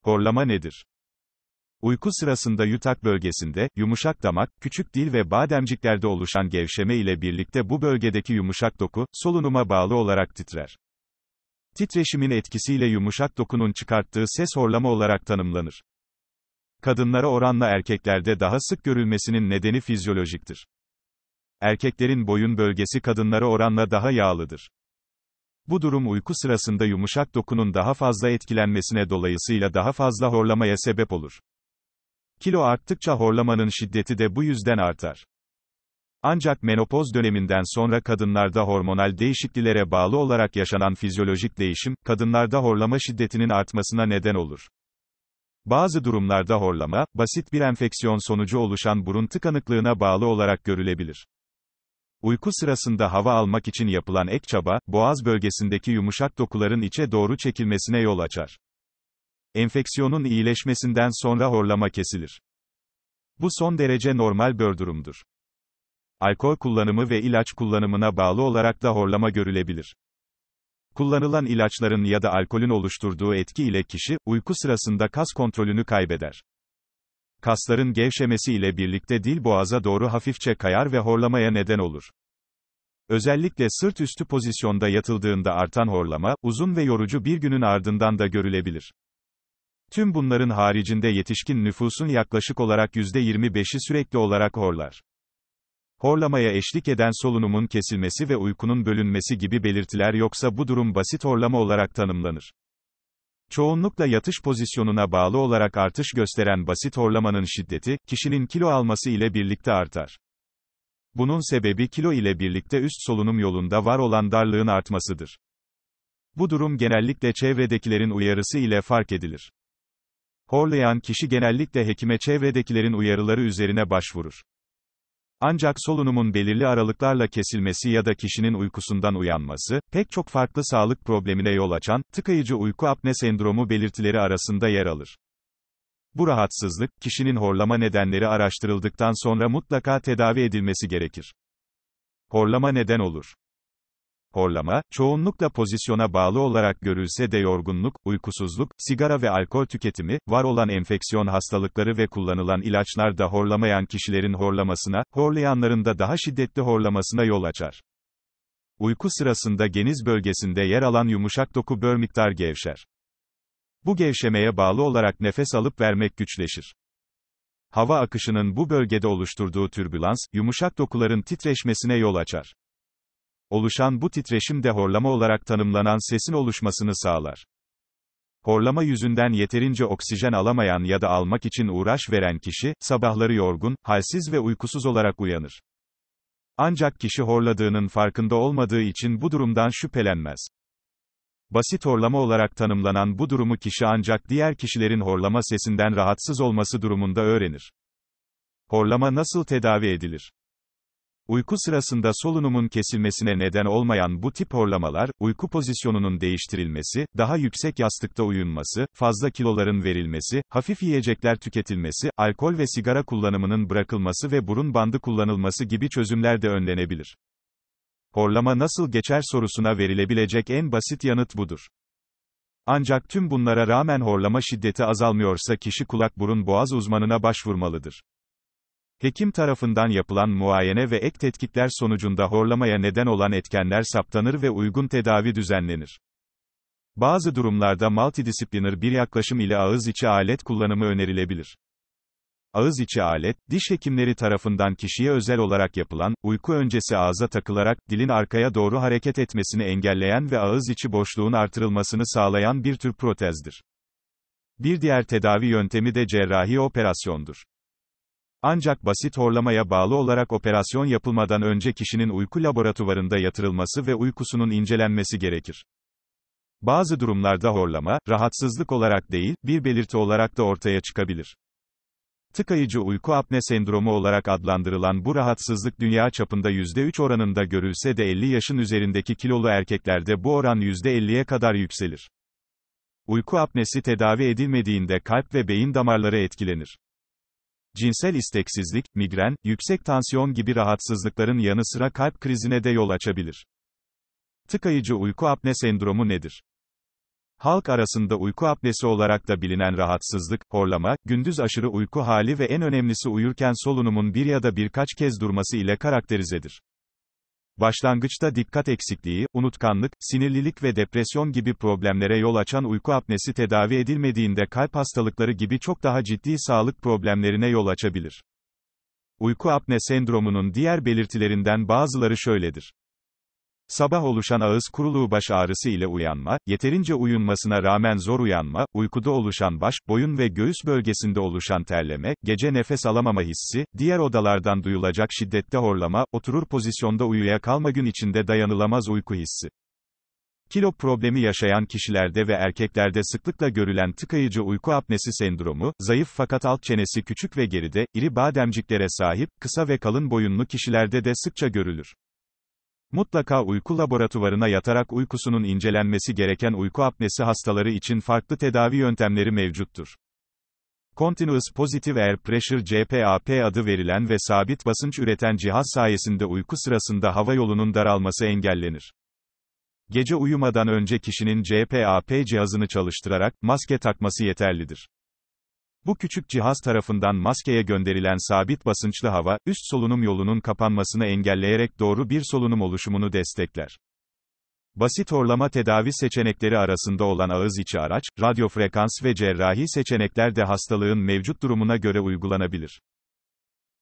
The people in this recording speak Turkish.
Horlama nedir? Uyku sırasında yutak bölgesinde, yumuşak damak, küçük dil ve bademciklerde oluşan gevşeme ile birlikte bu bölgedeki yumuşak doku, solunuma bağlı olarak titrer. Titreşimin etkisiyle yumuşak dokunun çıkarttığı ses horlama olarak tanımlanır. Kadınlara oranla erkeklerde daha sık görülmesinin nedeni fizyolojiktir. Erkeklerin boyun bölgesi kadınlara oranla daha yağlıdır. Bu durum uyku sırasında yumuşak dokunun daha fazla etkilenmesine dolayısıyla daha fazla horlamaya sebep olur. Kilo arttıkça horlamanın şiddeti de bu yüzden artar. Ancak menopoz döneminden sonra kadınlarda hormonal değişikliklere bağlı olarak yaşanan fizyolojik değişim, kadınlarda horlama şiddetinin artmasına neden olur. Bazı durumlarda horlama, basit bir enfeksiyon sonucu oluşan burun tıkanıklığına bağlı olarak görülebilir. Uyku sırasında hava almak için yapılan ek çaba, boğaz bölgesindeki yumuşak dokuların içe doğru çekilmesine yol açar. Enfeksiyonun iyileşmesinden sonra horlama kesilir. Bu son derece normal bir durumdur. Alkol kullanımı ve ilaç kullanımına bağlı olarak da horlama görülebilir. Kullanılan ilaçların ya da alkolün oluşturduğu etki ile kişi, uyku sırasında kas kontrolünü kaybeder. Kasların gevşemesi ile birlikte dil boğaza doğru hafifçe kayar ve horlamaya neden olur. Özellikle sırt üstü pozisyonda yatıldığında artan horlama, uzun ve yorucu bir günün ardından da görülebilir. Tüm bunların haricinde yetişkin nüfusun yaklaşık olarak %25'i sürekli olarak horlar. Horlamaya eşlik eden solunumun kesilmesi ve uykunun bölünmesi gibi belirtiler yoksa bu durum basit horlama olarak tanımlanır. Çoğunlukla yatış pozisyonuna bağlı olarak artış gösteren basit horlamanın şiddeti, kişinin kilo alması ile birlikte artar. Bunun sebebi kilo ile birlikte üst solunum yolunda var olan darlığın artmasıdır. Bu durum genellikle çevredekilerin uyarısı ile fark edilir. Horlayan kişi genellikle hekime çevredekilerin uyarıları üzerine başvurur. Ancak solunumun belirli aralıklarla kesilmesi ya da kişinin uykusundan uyanması, pek çok farklı sağlık problemine yol açan, tıkayıcı uyku apne sendromu belirtileri arasında yer alır. Bu rahatsızlık, kişinin horlama nedenleri araştırıldıktan sonra mutlaka tedavi edilmesi gerekir. Horlama neden olur? Horlama, çoğunlukla pozisyona bağlı olarak görülse de yorgunluk, uykusuzluk, sigara ve alkol tüketimi, var olan enfeksiyon hastalıkları ve kullanılan ilaçlar da horlamayan kişilerin horlamasına, horlayanların da daha şiddetli horlamasına yol açar. Uyku sırasında geniz bölgesinde yer alan yumuşak doku bir miktar gevşer. Bu gevşemeye bağlı olarak nefes alıp vermek güçleşir. Hava akışının bu bölgede oluşturduğu türbülans, yumuşak dokuların titreşmesine yol açar. Oluşan bu titreşim de horlama olarak tanımlanan sesin oluşmasını sağlar. Horlama yüzünden yeterince oksijen alamayan ya da almak için uğraş veren kişi, sabahları yorgun, halsiz ve uykusuz olarak uyanır. Ancak kişi horladığının farkında olmadığı için bu durumdan şüphelenmez. Basit horlama olarak tanımlanan bu durumu kişi ancak diğer kişilerin horlama sesinden rahatsız olması durumunda öğrenir. Horlama nasıl tedavi edilir? Uyku sırasında solunumun kesilmesine neden olmayan bu tip horlamalar, uyku pozisyonunun değiştirilmesi, daha yüksek yastıkta uyunması, fazla kiloların verilmesi, hafif yiyecekler tüketilmesi, alkol ve sigara kullanımının bırakılması ve burun bandı kullanılması gibi çözümler de önlenebilir. Horlama nasıl geçer sorusuna verilebilecek en basit yanıt budur. Ancak tüm bunlara rağmen horlama şiddeti azalmıyorsa kişi kulak-burun-boğaz uzmanına başvurmalıdır. Hekim tarafından yapılan muayene ve ek tetkikler sonucunda horlamaya neden olan etkenler saptanır ve uygun tedavi düzenlenir. Bazı durumlarda multidisipliner bir yaklaşım ile ağız içi alet kullanımı önerilebilir. Ağız içi alet, diş hekimleri tarafından kişiye özel olarak yapılan, uyku öncesi ağza takılarak, dilin arkaya doğru hareket etmesini engelleyen ve ağız içi boşluğun artırılmasını sağlayan bir tür protezdir. Bir diğer tedavi yöntemi de cerrahi operasyondur. Ancak basit horlamaya bağlı olarak operasyon yapılmadan önce kişinin uyku laboratuvarında yatırılması ve uykusunun incelenmesi gerekir. Bazı durumlarda horlama, rahatsızlık olarak değil, bir belirti olarak da ortaya çıkabilir. Tıkayıcı uyku apne sendromu olarak adlandırılan bu rahatsızlık dünya çapında %3 oranında görülse de 50 yaşın üzerindeki kilolu erkeklerde bu oran %50'ye kadar yükselir. Uyku apnesi tedavi edilmediğinde kalp ve beyin damarları etkilenir. Cinsel isteksizlik, migren, yüksek tansiyon gibi rahatsızlıkların yanı sıra kalp krizine de yol açabilir. Tıkayıcı uyku apne sendromu nedir? Halk arasında uyku apnesi olarak da bilinen rahatsızlık, horlama, gündüz aşırı uyku hali ve en önemlisi uyurken solunumun bir ya da birkaç kez durması ile karakterizedir. Başlangıçta dikkat eksikliği, unutkanlık, sinirlilik ve depresyon gibi problemlere yol açan uyku apnesi tedavi edilmediğinde kalp hastalıkları gibi çok daha ciddi sağlık problemlerine yol açabilir. Uyku apne sendromunun diğer belirtilerinden bazıları şöyledir. Sabah oluşan ağız kuruluğu, baş ağrısı ile uyanma, yeterince uyunmasına rağmen zor uyanma, uykuda oluşan baş, boyun ve göğüs bölgesinde oluşan terleme, gece nefes alamama hissi, diğer odalardan duyulacak şiddette horlama, oturur pozisyonda uyuyakalma, gün içinde dayanılamaz uyku hissi. Kilo problemi yaşayan kişilerde ve erkeklerde sıklıkla görülen tıkayıcı uyku apnesi sendromu, zayıf fakat alt çenesi küçük ve geride, iri bademciklere sahip, kısa ve kalın boyunlu kişilerde de sıkça görülür. Mutlaka uyku laboratuvarına yatarak uykusunun incelenmesi gereken uyku apnesi hastaları için farklı tedavi yöntemleri mevcuttur. Continuous Positive Air Pressure CPAP adı verilen ve sabit basınç üreten cihaz sayesinde uyku sırasında hava yolunun daralması engellenir. Gece uyumadan önce kişinin CPAP cihazını çalıştırarak maske takması yeterlidir. Bu küçük cihaz tarafından maskeye gönderilen sabit basınçlı hava, üst solunum yolunun kapanmasını engelleyerek doğru bir solunum oluşumunu destekler. Basit horlama tedavi seçenekleri arasında olan ağız içi araç, radyofrekans ve cerrahi seçenekler de hastalığın mevcut durumuna göre uygulanabilir.